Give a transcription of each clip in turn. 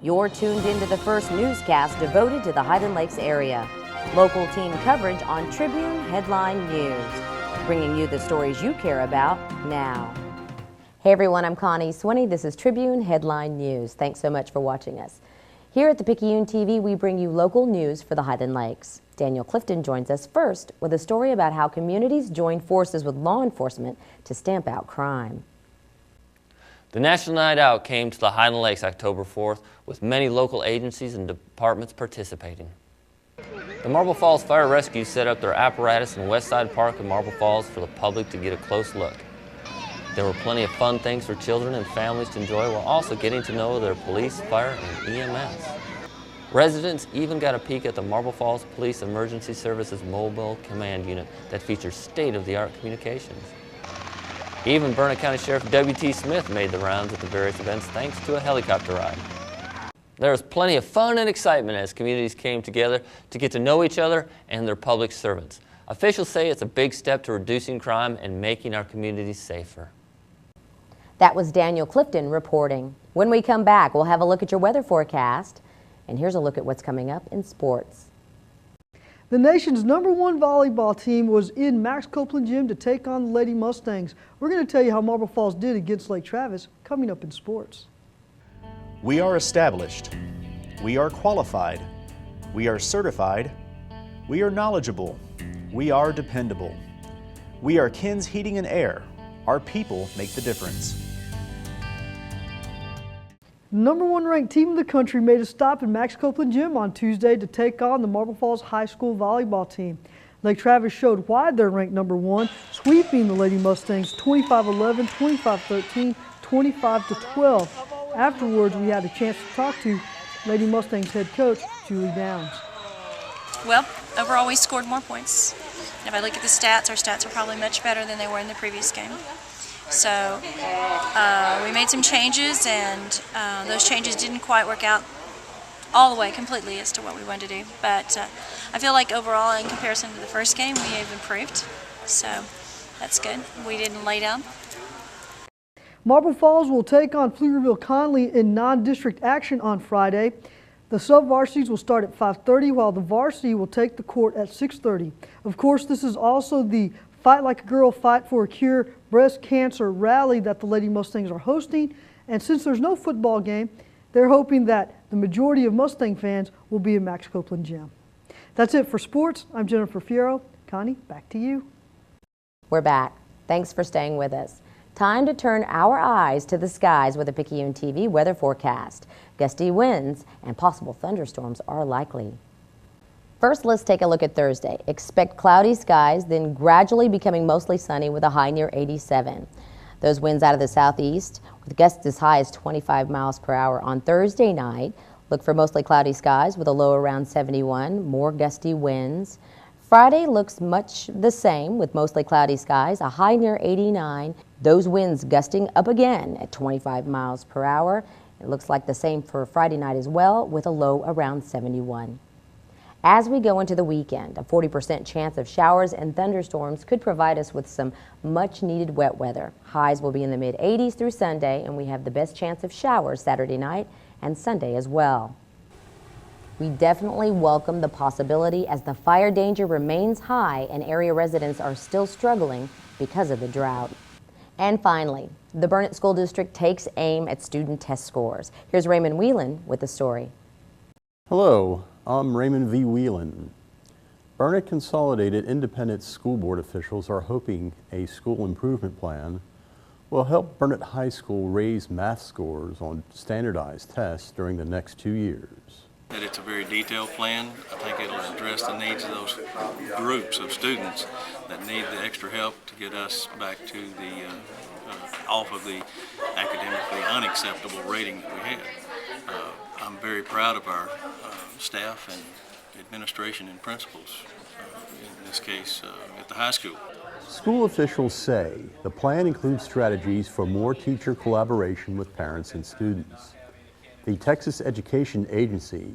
You're tuned into the first newscast devoted to the Highland Lakes area. Local team coverage on Tribune Headline News, bringing you the stories you care about now. Hey everyone, I'm Connie Swinney. This is Tribune Headline News. Thanks so much for watching us. Here at ThePicayuneTV, we bring you local news for the Highland Lakes. Daniel Clifton joins us first with a story about how communities join forces with law enforcement to stamp out crime. The National Night Out came to the Highland Lakes October 4th with many local agencies and departments participating. The Marble Falls Fire Rescue set up their apparatus in Westside Park in Marble Falls for the public to get a close look. There were plenty of fun things for children and families to enjoy while also getting to know their police, fire, and EMS. Residents even got a peek at the Marble Falls Police Emergency Services Mobile Command Unit that features state-of-the-art communications. Even Burnet County Sheriff W.T. Smith made the rounds at the various events thanks to a helicopter ride. There was plenty of fun and excitement as communities came together to get to know each other and their public servants. Officials say it's a big step to reducing crime and making our communities safer. That was Daniel Clifton reporting. When we come back, we'll have a look at your weather forecast. And here's a look at what's coming up in sports. The nation's #1 volleyball team was in Max Copeland Gym to take on the Lady Mustangs. We're going to tell you how Marble Falls did against Lake Travis coming up in sports. We are established. We are qualified. We are certified. We are knowledgeable. We are dependable. We are Ken's Heating and Air. Our people make the difference. #1 ranked team in the country made a stop in Max Copeland Gym on Tuesday to take on the Marble Falls High School volleyball team. Lake Travis showed why they're ranked #1, sweeping the Lady Mustangs 25-11, 25-13, 25-12. Afterwards, we had a chance to talk to Lady Mustangs head coach Julie Downs. Well, overall we scored more points. If I look at the stats, our stats are probably much better than they were in the previous game. So we made some changes, and those changes didn't quite work out all the way completely as to what we wanted to do. But I feel like overall, in comparison to the first game, we have improved. So that's good. We didn't lay down. Marble Falls will take on Pflugerville-Conley in non-district action on Friday. The sub-varsities will start at 5:30, while the varsity will take the court at 6:30. Of course, this is also the Fight Like a Girl, Fight for a Cure breast cancer rally that the Lady Mustangs are hosting. And since there's no football game, they're hoping that the majority of Mustang fans will be in Max Copeland Gym. That's it for sports. I'm Jennifer Fierro. Connie, back to you. We're back. Thanks for staying with us. Time to turn our eyes to the skies with a ThePicayuneTV weather forecast. Gusty winds and possible thunderstorms are likely. First, let's take a look at Thursday. Expect cloudy skies, then gradually becoming mostly sunny with a high near 87. Those winds out of the southeast with gusts as high as 25 miles per hour on Thursday night. Look for mostly cloudy skies with a low around 71, more gusty winds. Friday looks much the same with mostly cloudy skies, a high near 89. Those winds gusting up again at 25 miles per hour. It looks like the same for Friday night as well with a low around 71. As we go into the weekend, a 40% chance of showers and thunderstorms could provide us with some much needed wet weather. Highs will be in the mid-80s through Sunday, and we have the best chance of showers Saturday night and Sunday as well. We definitely welcome the possibility as the fire danger remains high and area residents are still struggling because of the drought. And finally, the Burnet School District takes aim at student test scores. Here's Raymond Whelan with the story. Hello. I'm Raymond V. Whelan. Burnet Consolidated Independent School Board officials are hoping a school improvement plan will help Burnet High School raise math scores on standardized tests during the next 2 years. It's a very detailed plan. I think it'll address the needs of those groups of students that need the extra help to get us back to the off of the academically unacceptable rating that we had. I'm very proud of our staff and administration and principals, in this case at the high school. School officials say the plan includes strategies for more teacher collaboration with parents and students. The Texas Education Agency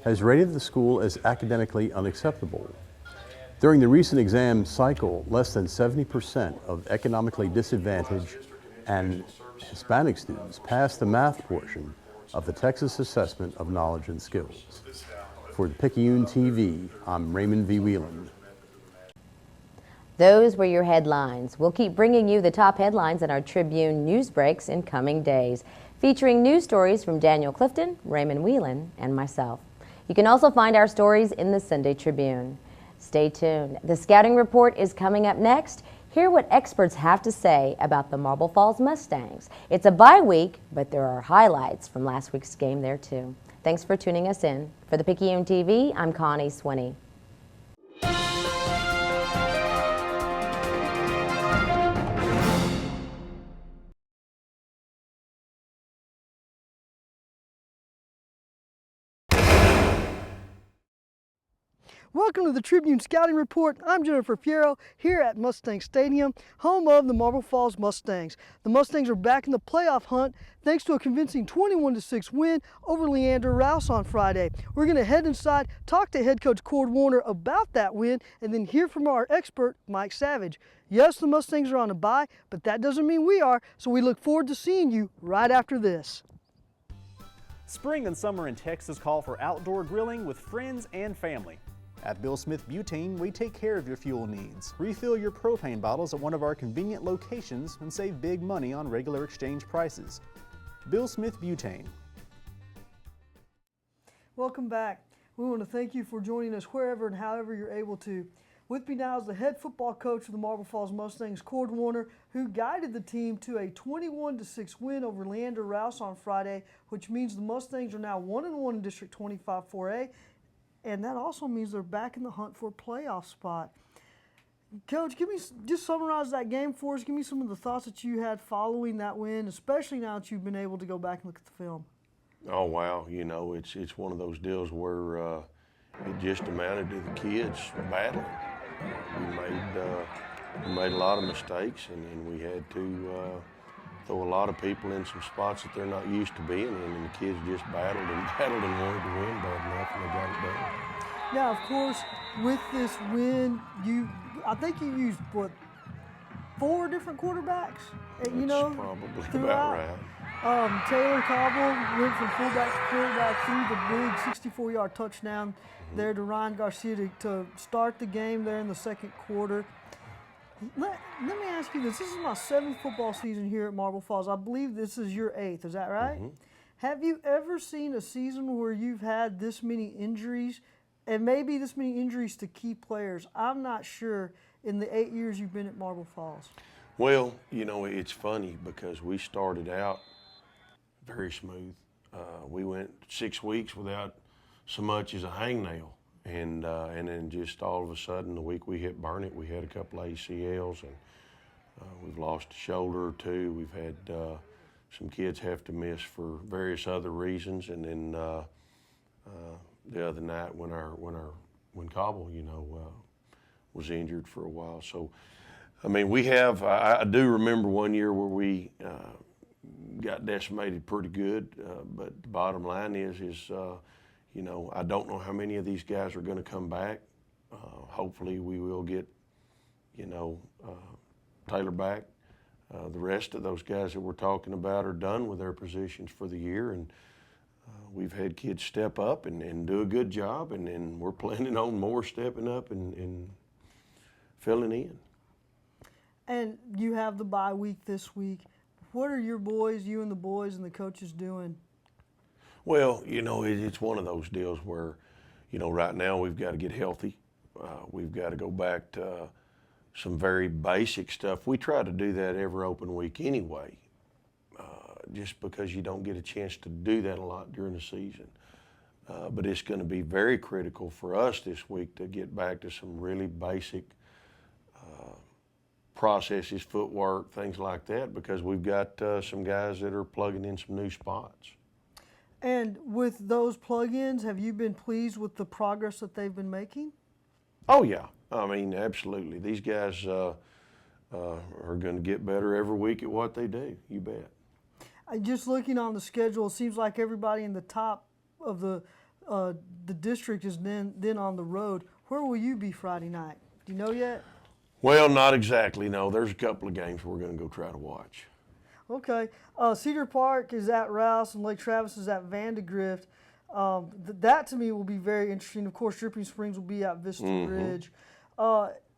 has rated the school as academically unacceptable. During the recent exam cycle, less than 70% of economically disadvantaged and Hispanic students passed the math portion of the Texas Assessment of Knowledge and Skills. For ThePicayuneTV, I'm Raymond V. Whelan. Those were your headlines. We'll keep bringing you the top headlines in our Tribune news breaks in coming days, featuring news stories from Daniel Clifton, Raymond Whelan, and myself. You can also find our stories in the Sunday Tribune. Stay tuned. The Scouting Report is coming up next. Hear what experts have to say about the Marble Falls Mustangs. It's a bye week, but there are highlights from last week's game there too. Thanks for tuning us in. For the Picayune TV, I'm Connie Swinney. Welcome to the Tribune Scouting Report. I'm Jennifer Fierro here at Mustang Stadium, home of the Marble Falls Mustangs. The Mustangs are back in the playoff hunt thanks to a convincing 21-6 win over Leander Rouse on Friday. We're going to head inside, talk to head coach Cord Warner about that win, and then hear from our expert, Mike Savage. Yes, the Mustangs are on a bye, but that doesn't mean we are, so we look forward to seeing you right after this. Spring and summer in Texas call for outdoor grilling with friends and family. At Bill Smith Butane, we take care of your fuel needs. Refill your propane bottles at one of our convenient locations and save big money on regular exchange prices. Bill Smith Butane. Welcome back. We want to thank you for joining us wherever and however you're able to. With me now is the head football coach of the Marble Falls Mustangs, Cord Warner, who guided the team to a 21-6 win over Leander Rouse on Friday, which means the Mustangs are now 1-1 in District 25 4A. And that also means they're back in the hunt for a playoff spot. Coach, just summarize that game for us. Give me some of the thoughts that you had following that win, especially now that you've been able to go back and look at the film. Oh, wow. You know, it's one of those deals where it just amounted to the kids battling. We made a lot of mistakes, and we had to throw a lot of people in some spots that they're not used to being in, and the kids just battled and wanted to win bad enough, and they got it done. Now, of course, with this win, I think you used, what, 4 different quarterbacks? That's probably about right. Taylor Cobble went from fullback to quarterback, threw the big 64-yard touchdown there to Ryan Garcia to start the game there in the second quarter. Let me ask you this. This is my 7th football season here at Marble Falls. I believe this is your 8th. Is that right? Mm-hmm. Have you ever seen a season where you've had this many injuries, and maybe this many injuries to key players? I'm not sure in the 8 years you've been at Marble Falls. Well, you know, it's funny because we started out very smooth. We went 6 weeks without so much as a hangnail. And then just all of a sudden, the week we hit Burnet, we had a couple of ACLs, and we've lost a shoulder or two. We've had some kids have to miss for various other reasons, and then the other night when Cobble, you know, was injured for a while. So, I mean, I do remember one year where we got decimated pretty good, but the bottom line is you know, I don't know how many of these guys are going to come back. Hopefully we will get, you know, Taylor back. The rest of those guys that we're talking about are done with their positions for the year, and we've had kids step up and do a good job, and then we're planning on more stepping up and filling in. And you have the bye week this week. What are you and the boys and the coaches doing? Well, you know, it's one of those deals where, you know, right now we've got to get healthy. We've got to go back to some very basic stuff. We try to do that every open week anyway, just because you don't get a chance to do that a lot during the season. But it's going to be very critical for us this week to get back to some really basic processes, footwork, things like that, because we've got some guys that are plugging in some new spots. And with those plug-ins, have you been pleased with the progress that they've been making? Oh, yeah. I mean, absolutely. These guys are going to get better every week at what they do. You bet. Just looking on the schedule, it seems like everybody in the top of the district is then on the road. Where will you be Friday night? Do you know yet? Well, not exactly, no. There's a couple of games we're going to go try to watch. Okay. Cedar Park is at Rouse and Lake Travis is at Vandegrift. That to me will be very interesting. Of course, Dripping Springs will be at Vista Ridge.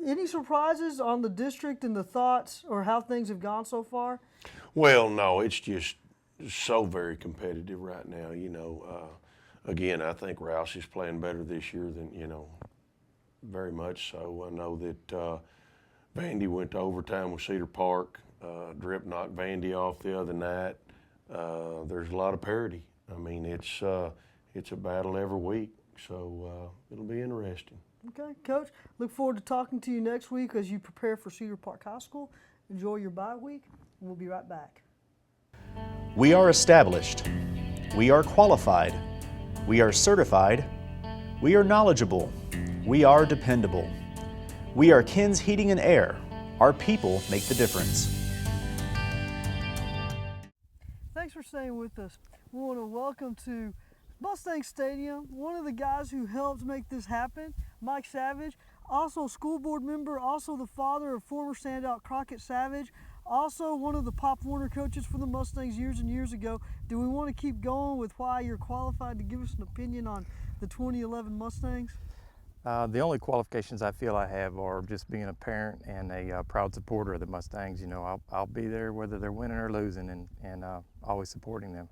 Any surprises on the district and the thoughts or how things have gone so far? Well, no, it's just so very competitive right now. You know, again, I think Rouse is playing better this year than, you know, very much so. I know that Vandy went to overtime with Cedar Park. Drip knocked Vandy off the other night. There's a lot of parity. I mean, it's a battle every week, so it'll be interesting. Okay, Coach. Look forward to talking to you next week as you prepare for Cedar Park High School. Enjoy your bye week, and we'll be right back. We are established. We are qualified. We are certified. We are knowledgeable. We are dependable. We are Ken's Heating and Air. Our people make the difference. Thanks for staying with us. We want to welcome to Mustang Stadium one of the guys who helped make this happen, Mike Savage, also a school board member, also the father of former standout Crockett Savage, also one of the Pop Warner coaches for the Mustangs years and years ago. Do we want to keep going with why you're qualified to give us an opinion on the 2011 Mustangs? The only qualifications I feel I have are just being a parent and a proud supporter of the Mustangs. You know, I'll be there whether they're winning or losing, and always supporting them.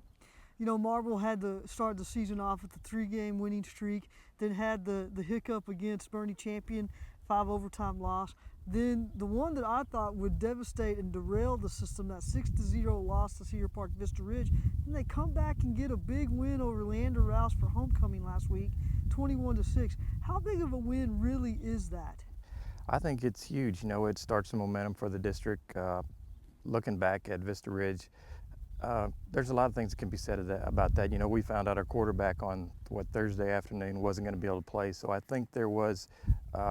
You know, Marble had to start the season off with the 3-game winning streak, then had the hiccup against Bernie Champion, 5 overtime loss. Then the one that I thought would devastate and derail the system, that 6-0 loss to Cedar Park Vista Ridge. Then they come back and get a big win over Leander Rouse for homecoming last week, 21-6. How big of a win really is that? I think it's huge. You know, it starts some momentum for the district. Looking back at Vista Ridge, there's a lot of things that can be said about that. You know, we found out our quarterback on Thursday afternoon wasn't going to be able to play, so I think there was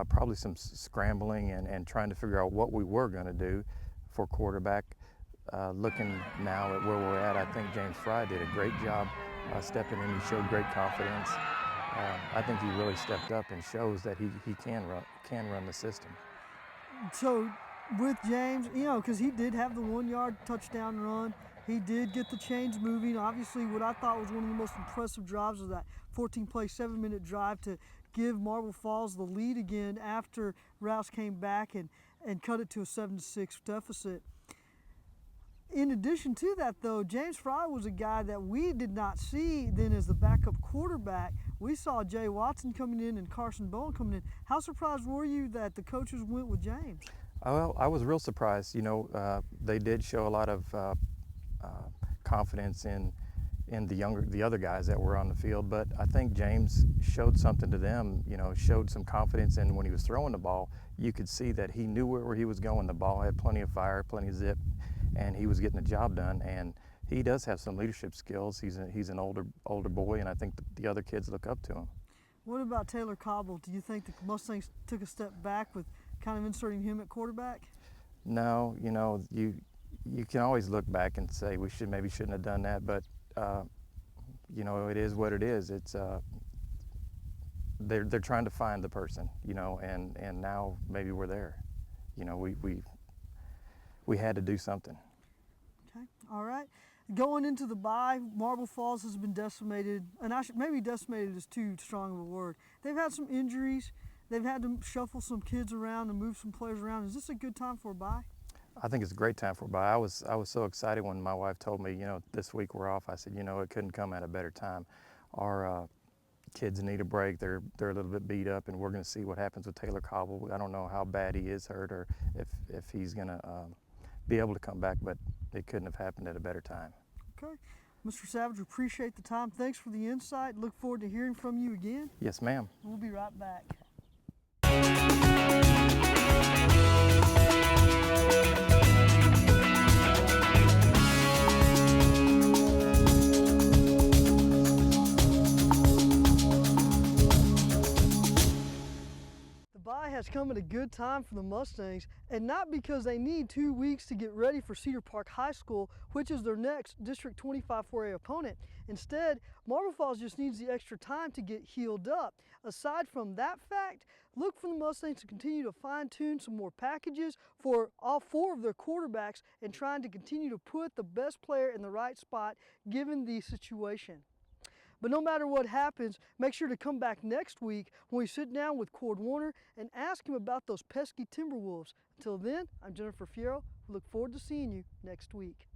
probably some scrambling and trying to figure out what we were going to do for quarterback. Looking now at where we're at, I think James Fry did a great job stepping in. He showed great confidence. I think he really stepped up and shows that he can run the system. So with James, you know, because he did have the 1-yard touchdown run. He did get the chains moving. Obviously, what I thought was one of the most impressive drives was that 14-play, 7-minute drive to give Marble Falls the lead again after Rouse came back and cut it to a 7-6 deficit. In addition to that, though, James Fry was a guy that we did not see then as the backup quarterback. We saw Jay Watson coming in and Carson Bowen coming in. How surprised were you that the coaches went with James? Well, I was real surprised. You know, they did show a lot of confidence in the other guys that were on the field, but I think James showed something to them. You know, showed some confidence, and when he was throwing the ball, you could see that he knew where he was going. The ball had plenty of fire, plenty of zip, and he was getting the job done. And he does have some leadership skills. He's an older boy, and I think the other kids look up to him. What about Taylor Cobble? Do you think the Mustangs took a step back with kind of inserting him at quarterback? No, you know, you can always look back and say we maybe shouldn't have done that, but you know, it is what it is. It's they're trying to find the person, you know, and now maybe we're there. You know, we had to do something. Okay, all right. Going into the bye, Marble Falls has been decimated, and maybe decimated is too strong of a word. They've had some injuries. They've had to shuffle some kids around and move some players around. Is this a good time for a bye? I think it's a great time for a bye. I was so excited when my wife told me, you know, this week we're off. I said, you know, it couldn't come at a better time. Our kids need a break. They're a little bit beat up, and we're going to see what happens with Taylor Cobble. I don't know how bad he is hurt or if he's going to be able to come back, but it couldn't have happened at a better time. Okay. Mr. Savage, we appreciate the time. Thanks for the insight. Look forward to hearing from you again. Yes, ma'am. We'll be right back. The bye has come at a good time for the Mustangs, and not because they need 2 weeks to get ready for Cedar Park High School, which is their next District 25 4A opponent. Instead, Marble Falls just needs the extra time to get healed up. Aside from that fact, look for the Mustangs to continue to fine-tune some more packages for all 4 of their quarterbacks and trying to continue to put the best player in the right spot given the situation. But no matter what happens, make sure to come back next week when we sit down with Cord Warner and ask him about those pesky Timberwolves. Until then, I'm Jennifer Fierro. We look forward to seeing you next week.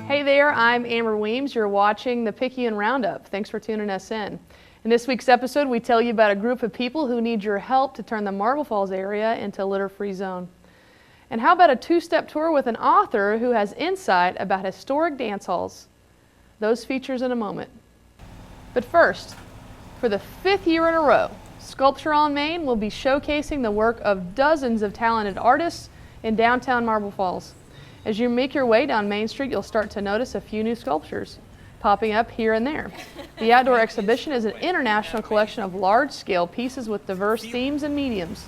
Hey there, I'm Amber Weems. You're watching the Picayune Roundup. Thanks for tuning us in. In this week's episode, we tell you about a group of people who need your help to turn the Marble Falls area into a litter-free zone. And how about a two-step tour with an author who has insight about historic dance halls? Those features in a moment. But first, for the 5th year in a row, Sculpture on Main will be showcasing the work of dozens of talented artists in downtown Marble Falls. As you make your way down Main Street, you'll start to notice a few new sculptures popping up here and there. The outdoor exhibition is an international collection of large-scale pieces with diverse themes and mediums.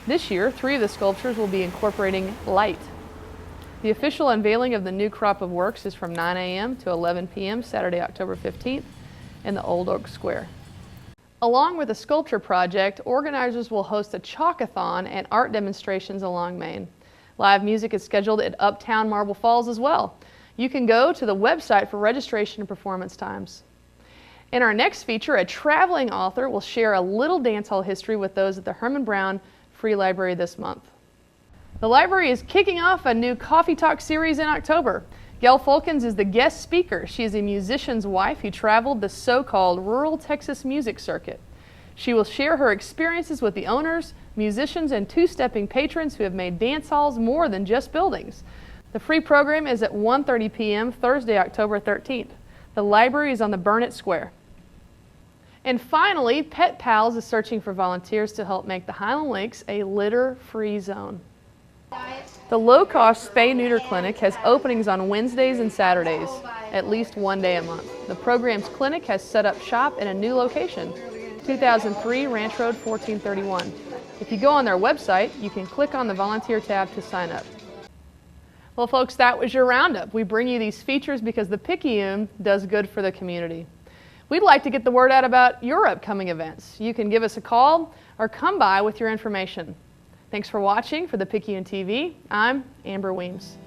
This year, 3 of the sculptures will be incorporating light. The official unveiling of the new crop of works is from 9 a.m. to 11 p.m. Saturday, October 15th in the Old Oak Square. Along with the sculpture project, organizers will host a chalkathon and art demonstrations along Main. Live music is scheduled at Uptown Marble Falls as well. You can go to the website for registration and performance times. In our next feature, a traveling author will share a little dance hall history with those at the Herman Brown Free Library this month. The library is kicking off a new Coffee Talk series in October. Gail Fulkins is the guest speaker. She is a musician's wife who traveled the so-called rural Texas music circuit. She will share her experiences with the owners, musicians, and two-stepping patrons who have made dance halls more than just buildings. The free program is at 1:30 p.m. Thursday, October 13th. The library is on the Burnet Square. And finally, Pet Pals is searching for volunteers to help make the Highland Lakes a litter-free zone. The low-cost spay-neuter clinic has openings on Wednesdays and Saturdays, at least one day a month. The program's clinic has set up shop in a new location, 2003 Ranch Road 1431. If you go on their website, you can click on the volunteer tab to sign up. Well, folks, that was your roundup. We bring you these features because the Picayune does good for the community. We'd like to get the word out about your upcoming events. You can give us a call or come by with your information. Thanks for watching for the Picayune TV. I'm Amber Weems.